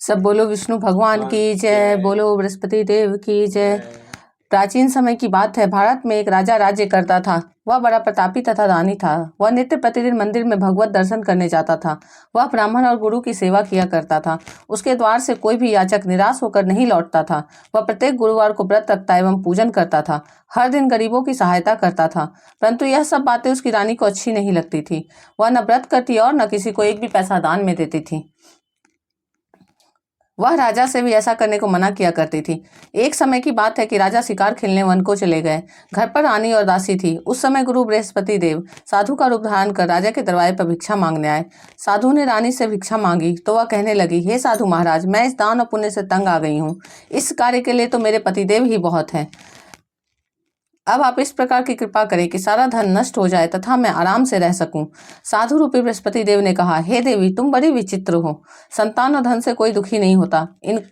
सब बोलो विष्णु भगवान की जय, बोलो बृहस्पति देव की जय। प्राचीन समय की बात है। भारत में एक राजा राज्य करता था। वह बड़ा प्रतापी तथा दानी था। वह नित्य प्रतिदिन मंदिर में भगवत दर्शन करने जाता था। वह ब्राह्मण और गुरु की सेवा किया करता था। उसके द्वार से कोई भी याचक निराश होकर नहीं लौटता था। वह प्रत्येक गुरुवार को व्रत रखता एवं पूजन करता था। हर दिन गरीबों की सहायता करता था। परंतु यह सब बातें उसकी रानी को अच्छी नहीं लगती थी। वह न व्रत करती और न किसी को एक भी पैसा दान में देती थी। वह राजा से भी ऐसा करने को मना किया करती थी। एक समय की बात है कि राजा शिकार खेलने वन को चले गए। घर पर रानी और दासी थी। उस समय गुरु बृहस्पति देव साधु का रूप धारण कर राजा के दरवाजे पर भिक्षा मांगने आए। साधु ने रानी से भिक्षा मांगी तो वह कहने लगी, हे साधु महाराज, मैं इस दान और पुण्य से तंग आ गई हूँ। इस कार्य के लिए तो मेरे पतिदेव ही बहुत हैं। अब आप इस प्रकार की कृपा करें कि सारा धन नष्ट हो जाए तथा मैं आराम से रह सकूं। साधु रूपी बृहस्पति देव ने कहा, हे देवी, तुम बड़ी विचित्र हो। संतान और धन से कोई दुखी नहीं होता।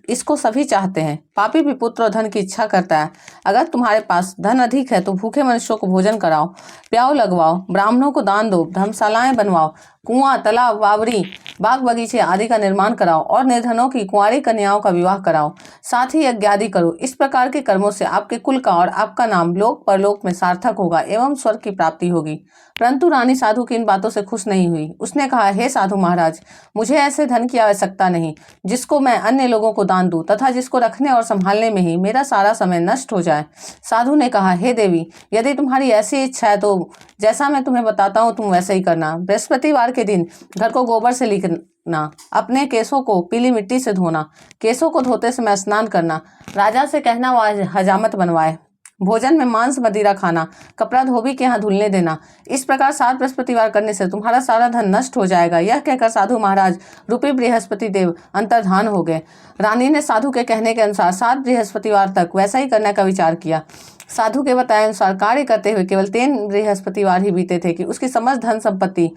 इसको सभी चाहते हैं। पापी भी पुत्र और धन की इच्छा करता है। अगर तुम्हारे पास धन अधिक है तो भूखे मनुष्यों को भोजन कराओ, प्याऊ लगवाओ, ब्राह्मणों को दान दो, धर्मशालाएं बनवाओ, कुआं, तालाब, बावड़ी, बाग बगीचे आदि का निर्माण कराओ और निर्धनों की कुंवारी कन्याओं का विवाह कराओ। साथ ही यज्ञ आदि करो। इस प्रकार के कर्मों से आपके कुल का और आपका नाम लोक परलोक में सार्थक होगा एवं स्वर्ग की प्राप्ति होगी। परंतु रानी साधु की इन बातों से खुश नहीं हुई। उसने कहा, हे साधु महाराज, मुझे ऐसे धन की आवश्यकता नहीं जिसको मैं अन्य लोगों को दान दूं तथा जिसको रखने और संभालने में ही मेरा सारा समय नष्ट हो जाए। साधु ने कहा, हे देवी, यदि तुम्हारी ऐसी इच्छा है तो जैसा मैं तुम्हें बताता हूँ तुम वैसा ही करना। बृहस्पतिवार के दिन घर को गोबर से लीपना, अपने केसों को पीली मिट्टी से धोना, केसों को धोते समय स्नान करना, राजा से कहना वह हजामत बनवाए, भोजन में मांस मदिरा खाना, कपड़ा धोबी के यहाँ धुलने देना। इस प्रकार 7 बृहस्पतिवार करने से तुम्हारा सारा धन नष्ट हो जाएगा। यह कहकर साधु महाराज रूपी बृहस्पति देव अंतर्धान हो गए। रानी ने साधु के कहने के अनुसार 7 बृहस्पतिवार तक वैसा ही करने का विचार किया। साधु के बताए अनुसार कार्य करते हुए केवल 3 बृहस्पतिवार ही बीते थे कि उसकी समस्त धन संपत्ति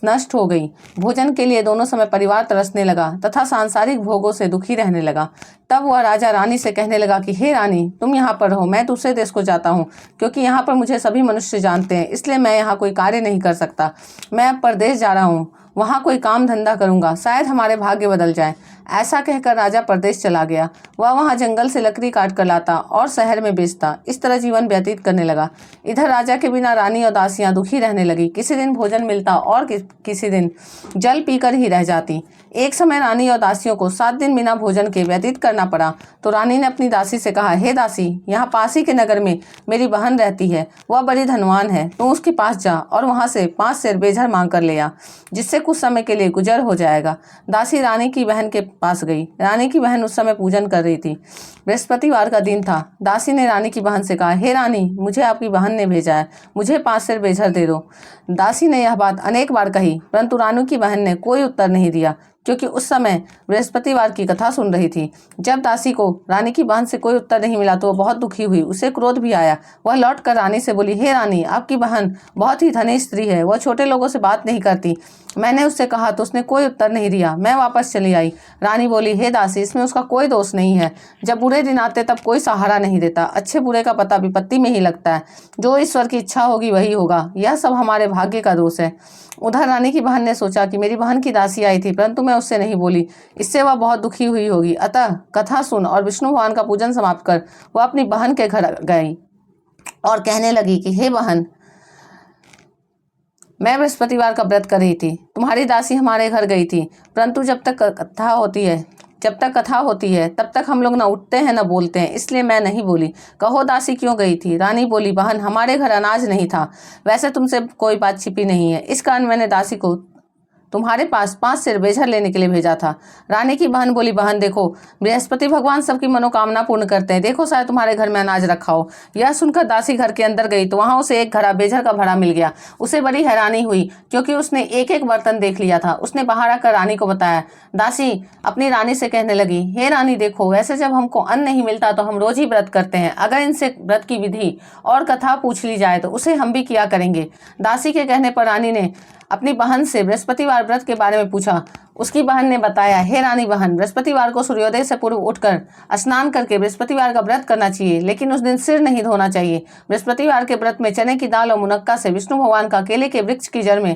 नष्ट हो गई। भोजन के लिए दोनों समय परिवार तरसने लगा तथा सांसारिक भोगों से दुखी रहने लगा। तब वह राजा रानी से कहने लगा कि हे रानी, तुम यहाँ पर रहो, मैं दूसरे देश को जाता हूँ, क्योंकि यहाँ पर मुझे सभी मनुष्य जानते हैं, इसलिए मैं यहाँ कोई कार्य नहीं कर सकता। मैं अब परदेश जा रहा हूँ, वहाँ कोई काम धंधा करूंगा, शायद हमारे भाग्य बदल जाए। ऐसा कहकर राजा परदेश चला गया। वह वहाँ जंगल से लकड़ी काट कर लाता और शहर में बेचता। इस तरह जीवन व्यतीत करने लगा। इधर राजा के बिना रानी और दासियां दुखी रहने लगी। किसी दिन भोजन मिलता और किसी दिन जल पीकर ही रह जाती। एक समय रानी और दासियों को 7 दिन बिना भोजन के व्यतीत करना पड़ा। तो रानी ने अपनी दासी से कहा, हे दासी, यहाँ पास ही के नगर में मेरी बहन रहती है। वह बड़ी धनवान है। तू उसके पास जा और वहाँ से 5 सेर बेझर मांग कर ले आ, जिससे कुछ समय के लिए गुजर हो जाएगा। दासी रानी की बहन के पास गई। रानी की बहन उस समय पूजन कर रही थी। बृहस्पतिवार का दिन था। दासी ने रानी की बहन से कहा, हे रानी, मुझे आपकी बहन ने भेजा है, मुझे 5 सेर बेझर दे दो। दासी ने यह बात अनेक बार कही, परंतु रानी की बहन ने कोई उत्तर नहीं दिया, क्योंकि उस समय बृहस्पतिवार की कथा सुन रही थी। जब दासी को रानी की बहन से कोई उत्तर नहीं मिला तो वह बहुत दुखी हुई। उसे क्रोध भी आया। वह लौट कर रानी से बोली, हे रानी, आपकी बहन बहुत ही धनी स्त्री है। वह छोटे लोगों से बात नहीं करती। मैंने उससे कहा तो उसने कोई उत्तर नहीं दिया। मैं वापस चली आई। रानी बोली, हे दासी, इसमें उसका कोई दोष नहीं है। जब बुरे दिन आते तब कोई सहारा नहीं देता। अच्छे बुरे का पता विपत्ति में ही लगता है। जो ईश्वर की इच्छा होगी वही होगा। यह सब हमारे भाग्य का दोष है। उधर रानी की बहन ने सोचा कि मेरी बहन की दासी आई थी, परंतु मैं उससे नहीं बोली, इससे वह बहुत दुखी हुई होगी। अतः कथा सुन और विष्णु भगवान का पूजन समाप्त कर वह अपनी बहन के घर गई और कहने लगी कि हे बहन, मैं बृहस्पतिवार का व्रत कर रही थी। तुम्हारी दासी हमारे घर गई थी, परंतु जब तक कथा होती है तब तक हम लोग न उठते हैं न बोलते हैं, इसलिए मैं नहीं बोली। कहो दासी क्यों गई थी? रानी बोली, बहन, हमारे घर अनाज नहीं था। वैसे तुमसे कोई बात छिपी नहीं है, इस कारण मैंने दासी को तुम्हारे पास 5 सेर बेझर लेने के लिए भेजा था। रानी की बहन बोली, बहन देखो, बृहस्पति भगवान सबकी मनोकामना पूर्ण करते हैं। देखो शायद तुम्हारे घर में अनाज रखा हो। यह सुनकर दासी घर के अंदर गई तो वहां उसे एक घड़ा बेझर का भरा मिल गया। उसे बड़ी हैरानी हुई, क्योंकि उसने एक एक बर्तन देख लिया था। उसने बाहर आकर रानी को बताया। दासी अपनी रानी से कहने लगी, हे रानी देखो, वैसे जब हमको अन्न नहीं मिलता तो हम रोज ही व्रत करते हैं। अगर इनसे व्रत की विधि और कथा पूछ ली जाए तो उसे हम भी किया करेंगे। दासी के कहने पर रानी ने अपनी बहन से बृहस्पतिवार व्रत के बारे में पूछा। उसकी बहन ने बताया, हे रानी बहन, बृहस्पतिवार को सूर्योदय से पूर्व उठकर स्नान करके बृहस्पतिवार का व्रत करना चाहिए, लेकिन उस दिन सिर नहीं धोना चाहिए। बृहस्पतिवार के व्रत में चने की दाल और मुनक्का से विष्णु भगवान का केले के वृक्ष की जड़ में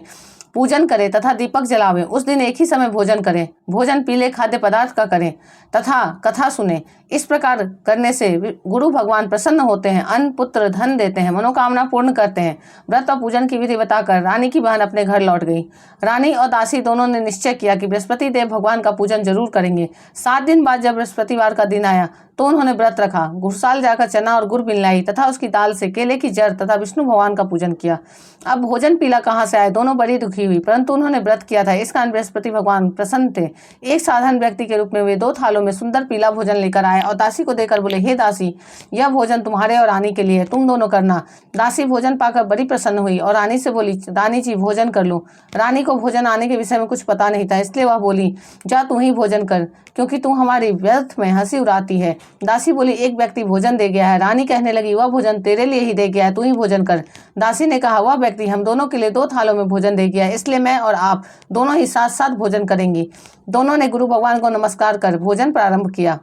पूजन करे तथा दीपक जलावे। उस दिन एक ही समय भोजन करें, भोजन पीले खाद्य पदार्थ का करें तथा कथा सुने। इस प्रकार करने से गुरु भगवान प्रसन्न होते हैं, अन्न पुत्र धन देते हैं, मनोकामना पूर्ण करते हैं। व्रत और पूजन की विधि बताकर रानी की बहन अपने घर लौट गई। रानी और दासी दोनों ने निश्चय किया कि बृहस्पति देव भगवान का पूजन जरूर करेंगे। 7 दिन बाद जब बृहस्पतिवार का दिन आया तो उन्होंने व्रत रखा, घुड़साल जाकर चना और गुड़ मिलाई तथा उसकी दाल से केले की जड़ तथा विष्णु भगवान का पूजन किया। अब भोजन पीला कहाँ से आए, दोनों बड़ी दुखी हुई, परंतु उन्होंने व्रत किया था, इस कारण बृहस्पति भगवान प्रसन्न थे। एक साधारण व्यक्ति के रूप में वे 2 थालों में सुंदर पीला भोजन लेकर आए और दासी को देकर बोले, हे दासी, यह भोजन तुम्हारे और रानी के लिए है, तुम दोनों करना। दासी भोजन पाकर बड़ी प्रसन्न हुई और रानी से बोली, रानी जी भोजन कर लो। रानी को भोजन आने के विषय में कुछ पता नहीं था, इसलिए वह बोली, जा तू ही भोजन कर, क्योंकि तू हमारी व्यर्थ में हंसी उड़ाती है। दासी बोली, एक व्यक्ति भोजन दे गया है। रानी कहने लगी, वह भोजन तेरे लिए ही दे गया है, तू ही भोजन कर। दासी ने कहा, वह व्यक्ति हम दोनों के लिए 2 थालों में भोजन दे गया है, इसलिए मैं और आप दोनों ही साथ साथ भोजन करेंगी। दोनों ने गुरु भगवान को नमस्कार कर भोजन प्रारंभ किया।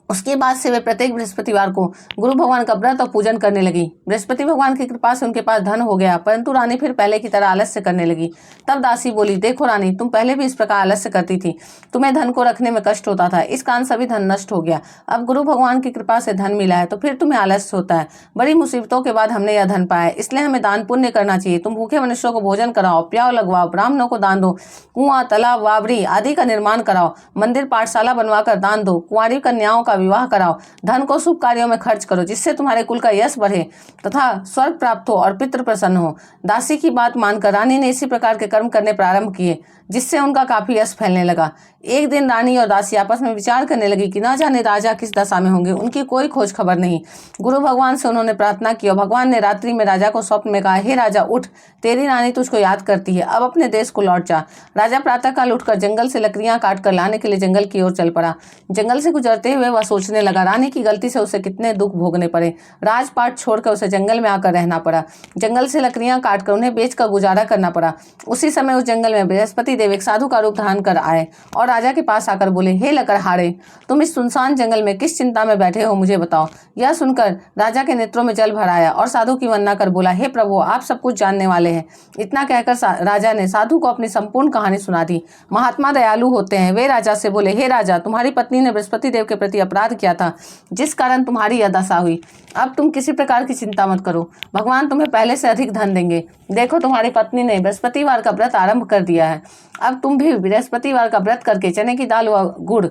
उसके बाद से वे प्रत्येक बृहस्पतिवार को गुरु भगवान का व्रत और पूजन करने लगी। बृहस्पति भगवान की कृपा से उनके पास धन हो गया, परंतु रानी फिर पहले की तरह आलस्य करने लगी। तब दासी बोली, देखो रानी, तुम पहले भी इस प्रकार आलस्य करती थी, तुम्हें धन को रखने में कष्ट होता था, इस कारण सभी धन नष्ट हो गया। अब गुरु भगवान की कृपा से धन मिला है तो फिर तुम्हें आलस्य होता है। बड़ी मुसीबतों के बाद हमने यह धन पाया, इसलिए हमें दान पुण्य करना चाहिए। तुम भूखे मनुष्यों को भोजन कराओ, प्याव लगवाओ, ब्राह्मणों को दान दो, कुआं तालाब वावड़ी आदि का निर्माण कराओ, मंदिर पाठशाला बनवाकर दान दो, कुंवारी कन्याओं का विवाह कराओ, धन को शुभ कार्यों में खर्च करो, जिससे तुम्हारे कुल का यश बढ़े तथा स्वर्ग प्राप्त हो और पितृ प्रसन्न हो। दासी की बात मानकर रानी ने इसी प्रकार के कर्म करने प्रारंभ किए, जिससे उनका काफी यश फैलने लगा। एक दिन रानी और दासी आपस में विचार करने लगी कि न जाने राजा किस दशा में होंगे, उनकी कोई खोज खबर नहीं। गुरु भगवान से उन्होंने प्रार्थना की और भगवान ने रात्रि में राजा को स्वप्न में कहा, हे राजा उठ, तेरी रानी तुझको याद करती है, अब अपने देश को लौट जा। राजा प्रातःकाल उठकर जंगल से लकड़ियां काट कर लाने के लिए जंगल की ओर चल पड़ा। जंगल से गुजरते हुए वह सोचने लगा, रानी की गलती से उसे कितने दुख भोगने पड़े। राजपाट छोड़कर उसे जंगल में आकर रहना पड़ा। जंगल से लकड़ियां काटकर उन्हें बेचकर गुजारा करना पड़ा। उसी समय उस जंगल में बृहस्पति देव एक साधु का रूप धारण कर आए और राजा के पास आकर बोले, हे लकड़हारे, तुम इस सुनसान जंगल में किस चिंता में बैठे हो, मुझे बताओ। यह सुनकर राजा के नेत्रों में जल भर आया और साधु की वंदना कर बोला, हे प्रभु, आप सब कुछ जानने वाले हैं। इतना कहकर राजा ने साधु को अपनी संपूर्ण कहानी सुना दी। महात्मा दयालु होते हैं। वे राजा से बोले, हे राजा, तुम्हारी पत्नी ने बृहस्पति देव के प्रति अपराध किया था, जिस कारण तुम्हारी यह दशा हुई। अब तुम किसी प्रकार की चिंता मत करो, भगवान तुम्हें पहले से अधिक धन देंगे। देखो, तुम्हारी पत्नी ने बृहस्पतिवार का व्रत आरंभ कर दिया है। अब तुम भी बृहस्पतिवार का व्रत करके चने की दाल व गुड़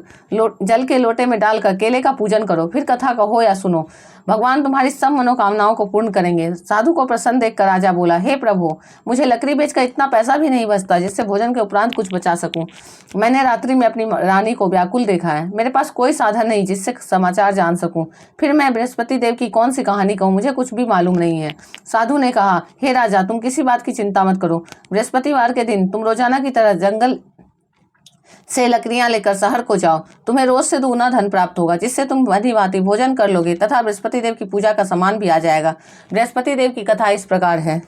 जल के लोटे में डालकर केले का पूजन करो, फिर कथा कहो या सुनो, भगवान तुम्हारी सब मनोकामनाओं को पूर्ण करेंगे। साधु को प्रसन्न देखकर राजा बोला, हे प्रभु, मुझे लकड़ी बेचकर इतना पैसा भी नहीं बचता जिससे भोजन के उपरांत कुछ बचा सकूं। मैंने रात्रि में अपनी रानी को व्याकुल देखा है, मेरे पास कोई साधन नहीं जिससे समाचार जान सकूं। फिर मैं बृहस्पति देव की कौन सी कहानी कहूं, मुझे कुछ भी मालूम नहीं है। साधु ने कहा, हे राजा, तुम किसी बात की चिंता मत करो। बृहस्पतिवार के दिन तुम रोजाना की तरह जंगल से लकड़ियां लेकर शहर को जाओ, तुम्हें रोज से दुगुना धन प्राप्त होगा, जिससे तुम भली भांति भोजन कर लोगे तथा बृहस्पति देव की पूजा का सामान भी आ जाएगा। बृहस्पति देव की कथा इस प्रकार है।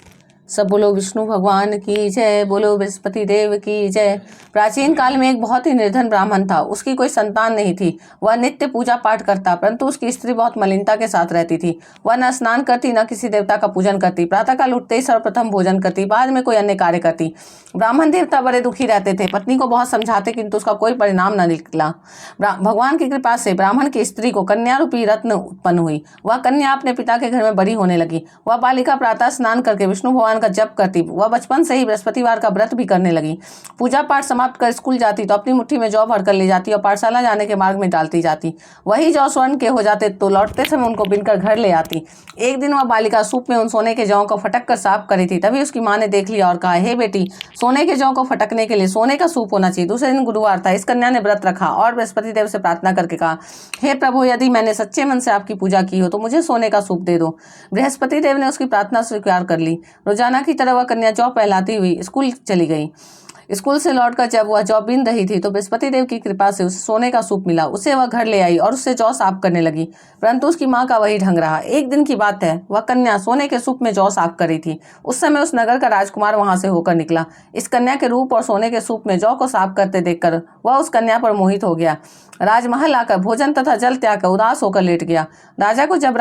सब बोलो विष्णु भगवान की जय, बोलो बृहस्पति देव की जय। प्राचीन काल में एक बहुत ही निर्धन ब्राह्मण था। उसकी कोई संतान नहीं थी। वह नित्य पूजा पाठ करता, परंतु उसकी स्त्री बहुत मलिनता के साथ रहती थी। वह न स्नान करती, न किसी देवता का पूजन करती। प्रातःकाल उठते ही सर्वप्रथम भोजन करती, बाद में कोई अन्य कार्य करती। ब्राह्मण देवता बड़े दुखी रहते थे। पत्नी को बहुत समझाते, किंतु उसका कोई परिणाम न निकला। भगवान की कृपा से ब्राह्मण की स्त्री को कन्या रूपी रत्न उत्पन्न हुई। वह कन्या अपने पिता के घर में बड़ी होने लगी। वह बालिका प्रातः स्नान करके विष्णु भगवान का जप करती। वह बचपन से ही बृहस्पतिवार का व्रत भी करने लगी। पूजा पाठ समाप्त कर स्कूल जाती तो अपनी मुट्ठी में जौ भरकर ले जाती और पाठशाला जाने के मार्ग में डालती जाती। वही जौ स्वर्ण के हो जाते तो लौटते समय उनको बिनकर घर ले आती। एक दिन वह बालिका सूप में उन सोने के जौ को फटक कर साफ करी थी। तभी उसकी माँ ने देख लिया और कहा, हे बेटी, सोने के जौ को फटकने के लिए सोने का सूप होना चाहिए। दूसरे दिन गुरुवार था। इस कन्या ने व्रत रखा और बृहस्पति देव से प्रार्थना करके कहा, हे प्रभु, यदि मैंने सच्चे मन से आपकी पूजा की हो तो मुझे सोने का सूप दे दो। बृहस्पति देव ने उसकी प्रार्थना स्वीकार कर ली। रोजाना की तरह वह कन्या जौ पहलाती हुई स्कूल चली गई। स्कूल से लौटकर जब वह जौ बीन रही थी तो बृहस्पति देव की कृपा से उसे सोने का सूप मिला। उसे वह घर ले आई और उससे जौ साफ करने लगी, परंतु उसकी माँ का वही ढंग रहा। एक दिन की बात है, वह कन्या सोने के सूप में जौ साफ कर रही थी। उस समय उस नगर का राजकुमार वहां से होकर निकला। इस कन्या के रूप और सोने के सूप में जौ को साफ करते देखकर वह उस कन्या पर मोहित हो गया। राजमहल आकर भोजन तथा जल त्याग कर उदास होकर लेट गया। राजा को जब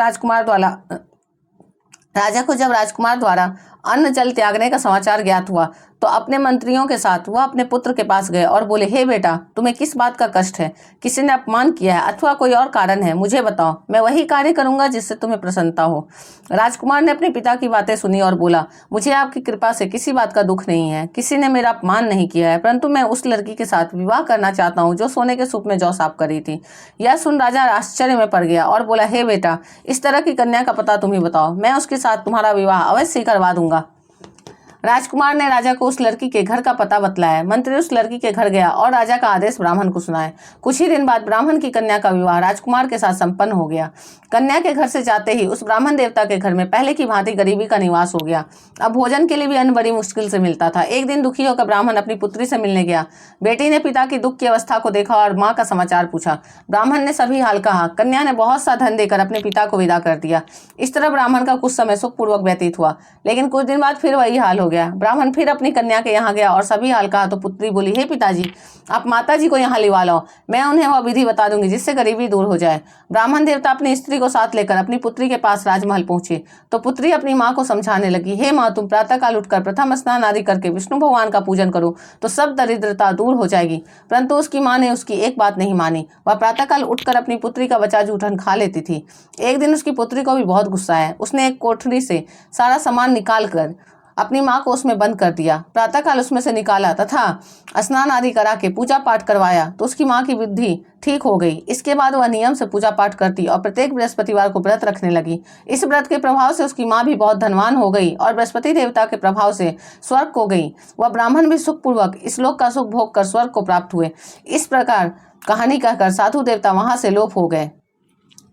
राजकुमार द्वारा अन्न जल त्यागने का समाचार ज्ञात हुआ तो अपने मंत्रियों के साथ वह अपने पुत्र के पास गए और बोले, हे बेटा, तुम्हें किस बात का कष्ट है? किसी ने अपमान किया है अथवा कोई और कारण है? मुझे बताओ, मैं वही कार्य करूंगा जिससे तुम्हें प्रसन्नता हो। राजकुमार ने अपने पिता की बातें सुनी और बोला, मुझे आपकी कृपा से किसी बात का दुख नहीं है। किसी ने मेरा अपमान नहीं किया है, परंतु मैं उस लड़की के साथ विवाह करना चाहता हूँ जो सोने के सूप में जौ साफ कर रही थी। यह सुन राजा आश्चर्य में पड़ गया और बोला, हे बेटा, इस तरह की कन्या का पता तुम ही बताओ, मैं उसके साथ तुम्हारा विवाह अवश्य ही करवा दूंगा। राजकुमार ने राजा को उस लड़की के घर का पता बतलाया। मंत्री उस लड़की के घर गया और राजा का आदेश ब्राह्मण को सुनाया। कुछ ही दिन बाद ब्राह्मण की कन्या का विवाह राजकुमार के साथ संपन्न हो गया। कन्या के घर से जाते ही उस ब्राह्मण देवता के घर में पहले की भांति गरीबी का निवास हो गया। अब भोजन के लिए भी अन्न बड़ी मुश्किल से मिलता था। एक दिन दुखी होकर ब्राह्मण अपनी पुत्री से मिलने गया। बेटी ने पिता की दुख की अवस्था को देखा और माँ का समाचार पूछा। ब्राह्मण ने सभी हाल कहा। कन्या ने बहुत सा धन देकर अपने पिता को विदा कर दिया। इस तरह ब्राह्मण का कुछ समय सुखपूर्वक व्यतीत हुआ, लेकिन कुछ दिन बाद फिर वही हाल हो गया। ब्राह्मण फिर अपनी कन्या के यहाँ गया और सभी हाल कहा तो पुत्री बोली, हे पिताजी, आप माता जी को यहाँ लिवा लो, मैं उन्हें वह विधि बता दूंगी जिससे गरीबी दूर हो जाए। ब्राह्मण देवता अपनी स्त्री को साथ लेकर अपनी पुत्री के पास राजमहल पहुंचे तो पुत्री अपनी माँ को समझाने लगी, हे माँ, तुम प्रातःकाल उठकर प्रथम स्नान आदि करके विष्णु भगवान का पूजन करो तो सब दरिद्रता दूर हो जाएगी। परंतु उसकी माँ ने उसकी एक बात नहीं मानी। वह प्रातःकाल उठकर अपनी पुत्री का बचा जूठन खा लेती थी। एक दिन उसकी पुत्री को भी बहुत गुस्सा आया। उसने एक कोठरी से सारा सामान निकाल कर अपनी माँ को उसमें बंद कर दिया। प्रातःकाल उसमें से निकाला तथा स्नान आदि करा के पूजा पाठ करवाया तो उसकी माँ की बुद्धि ठीक हो गई। इसके बाद वह नियम से पूजा पाठ करती और प्रत्येक बृहस्पतिवार को व्रत रखने लगी। इस व्रत के प्रभाव से उसकी माँ भी बहुत धनवान हो गई और बृहस्पति देवता के प्रभाव से स्वर्ग को गई। वह ब्राह्मण भी सुखपूर्वक इस लोक का सुख भोग कर स्वर्ग को प्राप्त हुए। इस प्रकार कहानी कहकर साधु देवता वहां से लोप हो गए।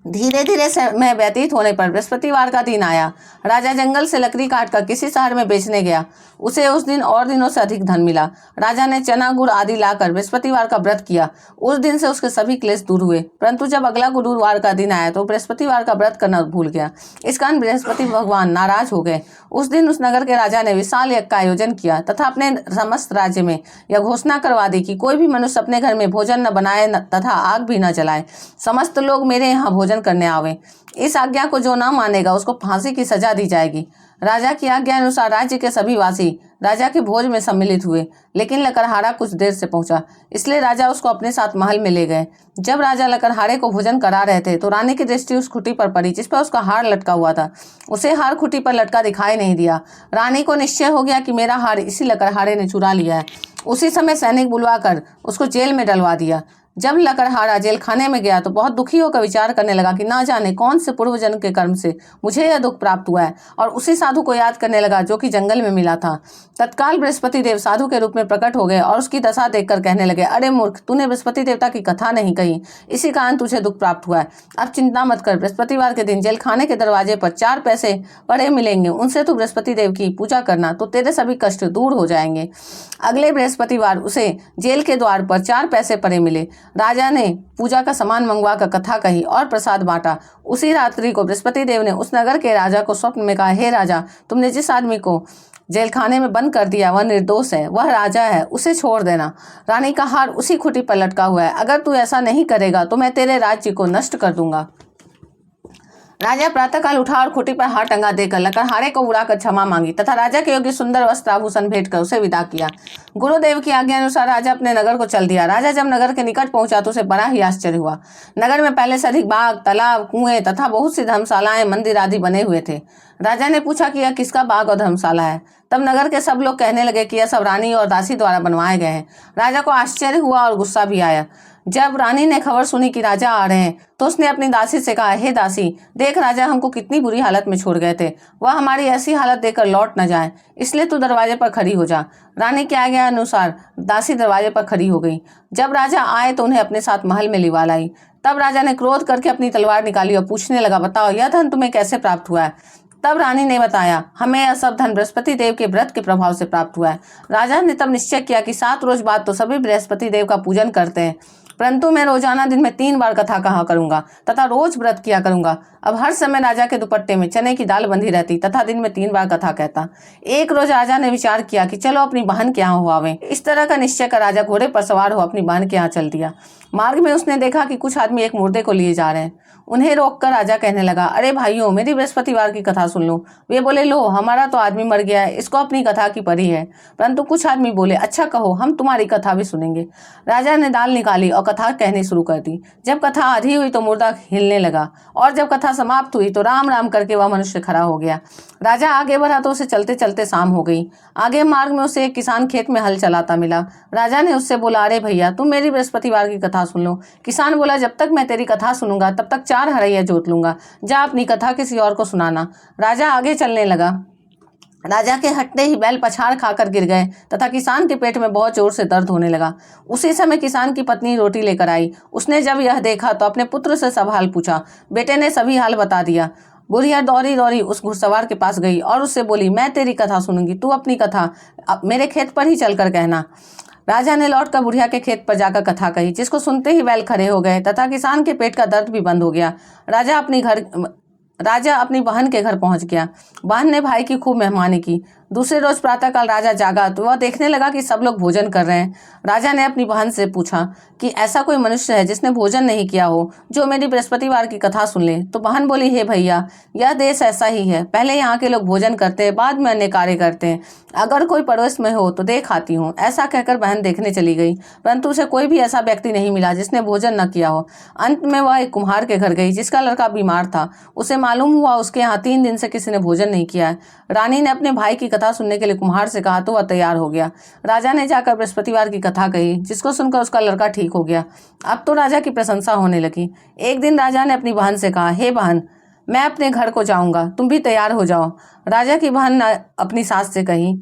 धीरे धीरे समय व्यतीत होने पर बृहस्पतिवार का दिन आया। राजा जंगल से लकड़ी काटकर किसी शहर में बेचने गया। उसे उस दिन और दिनों से अधिक धन मिला। राजा ने चना गुड़ आदि लाकर बृहस्पतिवार का व्रत किया। उस दिन से उसके सभी क्लेश दूर हुए। परंतु जब अगला गुरुवार का दिन आया तो बृहस्पतिवार का व्रत करना भूल गया। इस कारण बृहस्पति भगवान नाराज हो गए। उस दिन उस नगर के राजा ने विशाल यज्ञ का आयोजन किया तथा अपने समस्त राज्य में यह घोषणा करवा दी कि कोई भी मनुष्य अपने घर में भोजन न बनाए तथा आग भी न जलाए। समस्त लोग मेरे यहाँ भोजन करने आवे। इस आज्ञा को जो न मानेगा उसको फांसी की सजा दी जाएगी। राजा की आज्ञा अनुसार राज्य के सभी वासी राजा के भोज में सम्मिलित हुए, लेकिन लकड़हारा कुछ देर से पहुंचा, इसलिए राजा उसको अपने साथ महल में ले गए। जब राजा लकड़हारे को भोजन करा रहे थे तो रानी की दृष्टि उस खुटी पर पड़ी जिस पर उसका हार लटका हुआ था। उसे हार खुटी पर लटका दिखाई नहीं दिया। रानी को निश्चय हो गया कि मेरा हार इसी लकड़हारे ने चुरा लिया है। उसी समय सैनिक बुलवाकर उसको जेल में डलवा दिया। जब लकड़हारा जेल खाने में गया तो बहुत दुखी होकर विचार करने लगा कि ना जाने कौन से पूर्व जन्म के कर्म से मुझे यह दुख प्राप्त हुआ है, और उसी साधु को याद करने लगा जो कि जंगल में मिला था। तत्काल बृहस्पति देव साधु के रूप में प्रकट हो गए और उसकी दशा देखकर कहने लगे, अरे मूर्ख, तूने बृहस्पति देवता की कथा नहीं कही, इसी कारण तुझे दुख प्राप्त हुआ है। अब चिंता मत कर, बृहस्पतिवार के दिन जेल खाने के दरवाजे पर 4 पैसे पड़े मिलेंगे, उनसे तू बृहस्पति देव की पूजा करना तो तेरे सभी कष्ट दूर हो जाएंगे। अगले बृहस्पतिवार उसे जेल के द्वार पर 4 पैसे पड़े मिले। राजा ने पूजा का सामान मंगवा कर कथा कही और प्रसाद बांटा। उसी रात्रि को बृहस्पति देव ने उस नगर के राजा को स्वप्न में कहा, हे राजा, तुमने जिस आदमी को जेल खाने में बंद कर दिया वह निर्दोष है, वह राजा है, उसे छोड़ देना। रानी का हार उसी खुटी पर लटका हुआ है। अगर तू ऐसा नहीं करेगा तो मैं तेरे राज्य को नष्ट कर दूंगा। राजा प्रातःकाल उठा और खुटी पर हार टंगा देकर लकड़हारे को उड़ाकर क्षमा मांगी तथा राजा के योग्य सुंदर वस्त्र आभूषण भेंट कर उसे विदा किया। गुरुदेव की आज्ञा अनुसार राजा अपने नगर को चल दिया। राजा जब नगर के निकट पहुंचा तो उसे बड़ा ही आश्चर्य हुआ। नगर में पहले से अधिक बाग, तालाब, कुएं तथा बहुत सी धर्मशालाएं, मंदिर आदि बने हुए थे। राजा ने पूछा कि यह किसका बाग और धर्मशाला है। तब नगर के सब लोग कहने लगे कि यह सब रानी और दासी द्वारा बनवाए गए हैं। राजा को आश्चर्य हुआ और गुस्सा भी आया। जब रानी ने खबर सुनी कि राजा आ रहे हैं तो उसने अपनी दासी से कहा, हे दासी, देख राजा हमको कितनी बुरी हालत में छोड़ गए थे, वह हमारी ऐसी हालत देखकर लौट न जाए, इसलिए तू दरवाजे पर खड़ी हो जा। रानी के आज्ञा अनुसार दासी दरवाजे पर खड़ी हो गई। जब राजा आए तो उन्हें अपने साथ महल में लिवा लाई। तब राजा ने क्रोध करके अपनी तलवार निकाली और पूछने लगा, बताओ यह धन तुम्हें कैसे प्राप्त हुआ है? तब रानी ने बताया, हमें यह सब धन बृहस्पति देव के व्रत के प्रभाव से प्राप्त हुआ है। राजा ने तब निश्चय किया कि 7 रोज बाद तो सभी बृहस्पति देव का पूजन करते हैं, परंतु मैं रोजाना दिन में 3 बार कथा कहा करूंगा तथा रोज व्रत किया करूंगा। अब हर समय राजा के दुपट्टे में चने की दाल बंधी रहती तथा दिन में 3 बार कथा कहता। एक रोज राजा ने विचार किया कि चलो अपनी बहन के यहाँ हो आवे। इस तरह का निश्चय कर राजा घोड़े पर सवार हो अपनी बहन के यहाँ चल दिया। मार्ग में उसने देखा कि कुछ आदमी एक मुर्दे को लिए जा रहे हैं। उन्हें रोककर राजा कहने लगा, अरे भाइयों, मेरी बृहस्पतिवार की कथा सुन लो। वे बोले, लो, हमारा तो आदमी मर गया है, इसको अपनी कथा की परी है। परंतु कुछ आदमी बोले, अच्छा कहो, हम तुम्हारी कथा भी सुनेंगे। राजा ने दाल निकाली और कथा कहनी शुरू कर दी। जब कथा आधी हुई तो मुर्दा हिलने लगा और जब कथा समाप्त हुई तो राम राम करके वह मनुष्य खड़ा हो गया। राजा आगे बढ़ा तो उसे चलते चलते शाम हो गई। आगे मार्ग में उसे एक किसान खेत में हल चलाता मिला। राजा ने उससे बोला, अरे भैया, तुम मेरी बृहस्पतिवार की कथा सुन लो। किसान बोला, जब तक मैं तेरी कथा सुनूंगा तब तक 4 हरैया जोत लूंगा। जा अपनी कथा किसी और को सुनाना। राजा आगे चलने लगा। राजा के हटते ही बैल पछाड़ खाकर गिर गए तथा किसान के पेट में बहुत जोर से दर्द होने लगा। उसी समय किसान की पत्नी रोटी लेकर आई। उसने जब यह देखा तो अपने पुत्र से सब हाल पूछा। बेटे ने सभी हाल बता दिया। बुढ़िया दौड़ी दौड़ी उस घुड़सवार के पास गई और उससे बोली, मैं तेरी कथा सुनूंगी, तू अपनी कथा मेरे खेत पर ही चलकर कहना। राजा ने लौटकर बुढ़िया के खेत पर जाकर कथा कही, जिसको सुनते ही बैल खड़े हो गए तथा किसान के पेट का दर्द भी बंद हो गया। राजा अपनी बहन के घर पहुंच गया। बहन ने भाई की खूब मेहमानी की। दूसरे रोज प्रातःकाल राजा जागा तो वह देखने लगा कि सब लोग भोजन कर रहे हैं। राजा ने अपनी बहन से पूछा कि ऐसा कोई मनुष्य है जिसने भोजन नहीं किया हो, जो मेरी बृहस्पतिवार की कथा सुन ले। तो बहन बोली, हे भैया, यह देश ऐसा ही है। पहले यहाँ के लोग भोजन करते हैं, बाद में अन्य कार्य करते हैं। अगर कोई पड़ोस में हो तो देख आती हूँ। ऐसा कहकर बहन देखने चली गई, परंतु उसे कोई भी ऐसा व्यक्ति नहीं मिला जिसने भोजन न किया हो। अंत में वह एक कुम्हार के घर गई जिसका लड़का बीमार था। उसे मालूम हुआ उसके यहाँ 3 दिन से किसी ने भोजन नहीं किया है। रानी ने अपने भाई की कथा सुनने के लिए कुम्हार से कहा तो वह तैयार हो गया। राजा ने जाकर बृहस्पतिवार की कथा कही, जिसको सुनकर उसका लड़का ठीक हो गया। अब तो राजा की प्रशंसा होने लगी। एक दिन राजा ने अपनी बहन से कहा, हे बहन, मैं अपने घर को जाऊंगा, तुम भी तैयार हो जाओ। राजा की बहन ने अपनी सास से कही।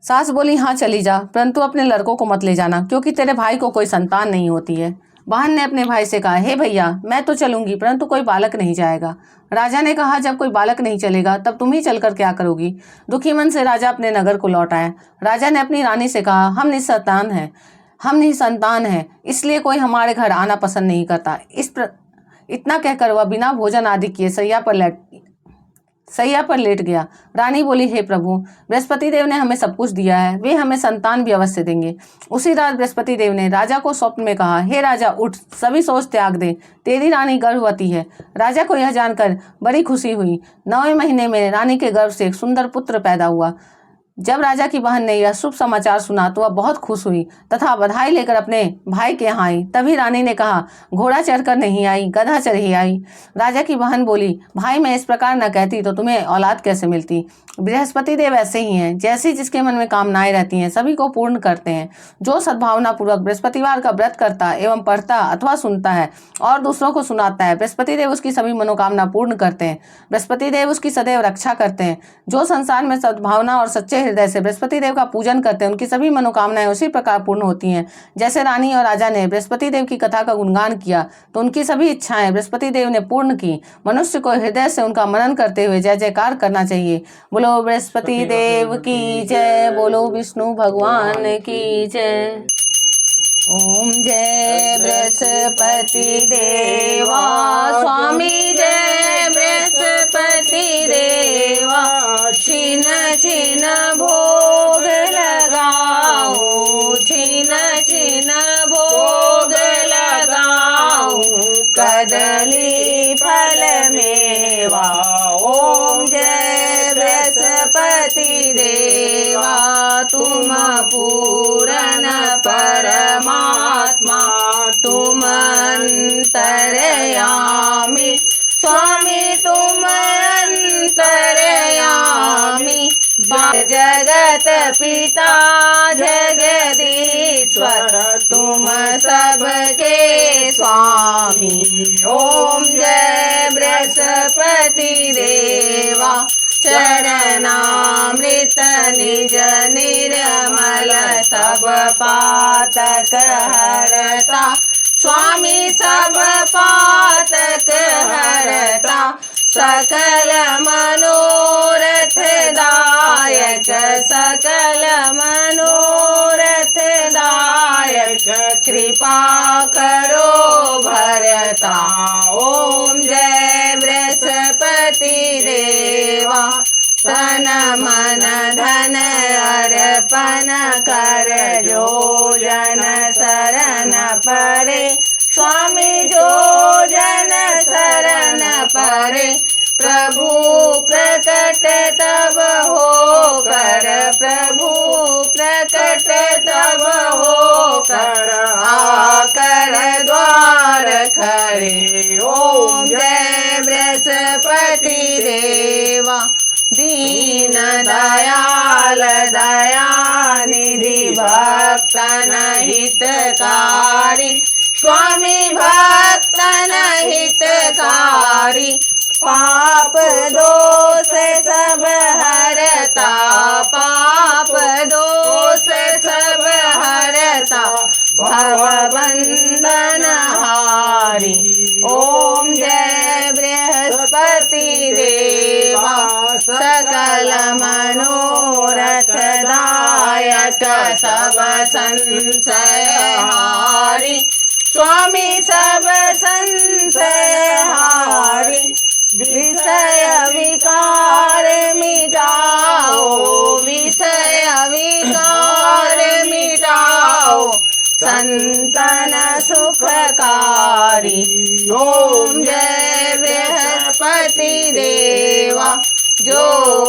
सास बोली, हाँ चली जा, परंतु अपने लड़कों को मत ले जाना, क्योंकि तेरे भाई को कोई संतान नहीं होती है। बहन ने अपने भाई से कहा, हे भैया, मैं तो चलूंगी, परंतु कोई बालक नहीं जाएगा। राजा ने कहा, जब कोई बालक नहीं चलेगा तब तुम ही चलकर क्या करोगी। दुखी मन से राजा अपने नगर को लौट आया। राजा ने अपनी रानी से कहा, हम निसंतान हैं, इसलिए कोई हमारे घर आना पसंद नहीं करता। इतना कहकर वह बिना भोजन आदि किए सैया पर लेट गया। रानी बोली, हे प्रभु, बृहस्पति देव ने हमें सब कुछ दिया है, वे हमें संतान भी अवश्य देंगे। उसी रात बृहस्पति देव ने राजा को स्वप्न में कहा, हे राजा, उठ, सभी सोच त्याग दे, तेरी रानी गर्भवती है। राजा को यह जानकर बड़ी खुशी हुई। 9वें महीने में रानी के गर्भ से एक सुंदर पुत्र पैदा हुआ। जब राजा की बहन ने यह शुभ समाचार सुना तो वह बहुत खुश हुई तथा बधाई लेकर अपने भाई के यहाँ आई। तभी रानी ने कहा, घोड़ा चढ़कर नहीं आई, गधा चढ़ ही आई। राजा की बहन बोली, भाई, मैं इस प्रकार न कहती तो तुम्हें औलाद कैसे मिलती। बृहस्पति देव ऐसे ही हैं, जैसी जिसके मन में कामनाएं रहती हैं सभी को पूर्ण करते हैं। जो सद्भावना पूर्वक बृहस्पतिवार का व्रत करता एवं पढ़ता अथवा सुनता है और दूसरों को सुनाता है, बृहस्पति देव उसकी सभी मनोकामना पूर्ण करते हैं। बृहस्पति देव उसकी सदैव रक्षा करते हैं। जो संसार में सद्भावना और सच्चे हृदय से बृहस्पति देव का पूजन करते हैं, उनकी सभी मनोकामनाएं उसी प्रकार पूर्ण होती हैं। जैसे रानी और राजा ने बृहस्पति देव की कथा का गुणगान किया तो उनकी सभी इच्छाएं बृहस्पति देव ने पूर्ण की। मनुष्य को हृदय से उनका मनन करते हुए जय जयकार करना चाहिए। बोलो बृहस्पति देव की जय, बोलो विष्णु भगवान की जय। ओम जय बृहस्पति देवा स्वामी, जय बृहस्पति देवा। छिन छिन भोग लगाओ, छिन छिन भोग लगाओ, कदली फल मेवा। ओम जय बृहस्पति देवा, तुम पूरन परमात्मा, तुम अंतर्यामी स्वामी, तुम अंतर्यामी। जगत पिता जगदीश्वर, तुम सबके स्वामी। ओम जय बृहस्पति देवा, चरणामृत निज निर्मल, सब पातक हरता स्वामी, सब पातक हरता। सकल मनोरथ दायक, सकल मनोरथ दायक, कृपा मनसा। ओम जय बृहस्पति देवा, तन मन धन अर्पण कर, जो जन शरण परे, स्वामी जो जन शरण परे, प्रभु प्रकट तब हो कर, प्रभु प्रकट तब हो कर, आकर द्वार खड़े। ओम जय बृहस्पति देवा, दीन दयाल दयानिधि, भक्तन हितकारी, स्वामी भक्तन हितकारी, पाप दोष सब हरता, पाप दोष सब हरता, भव बंधन हारी। ओम जय बृहस्पति देवा, सकल मनोरथ दायक, सब संशय हारी, स्वामी सब संशय हारी, विषय विकार मिटाओ, विषय विकार मिटाओ, संतन सुखकारी। ओम जय बृहस्पति देवा, जो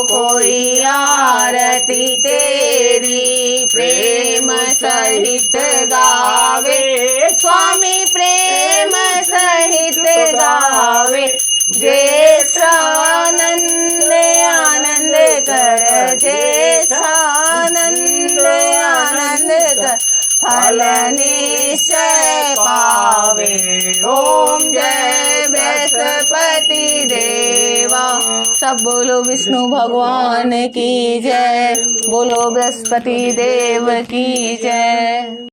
कोई आरती तेरी प्रेम सहित गावे, स्वामी प्रेम सहित गावे, जैसा आनंद आनंद कर, जैसा आनंद आनंद कर, फल निश्चय पावे। ओम जय बृहस्पति देवा। सब बोलो विष्णु भगवान की जय, बोलो बृहस्पति देव की जय।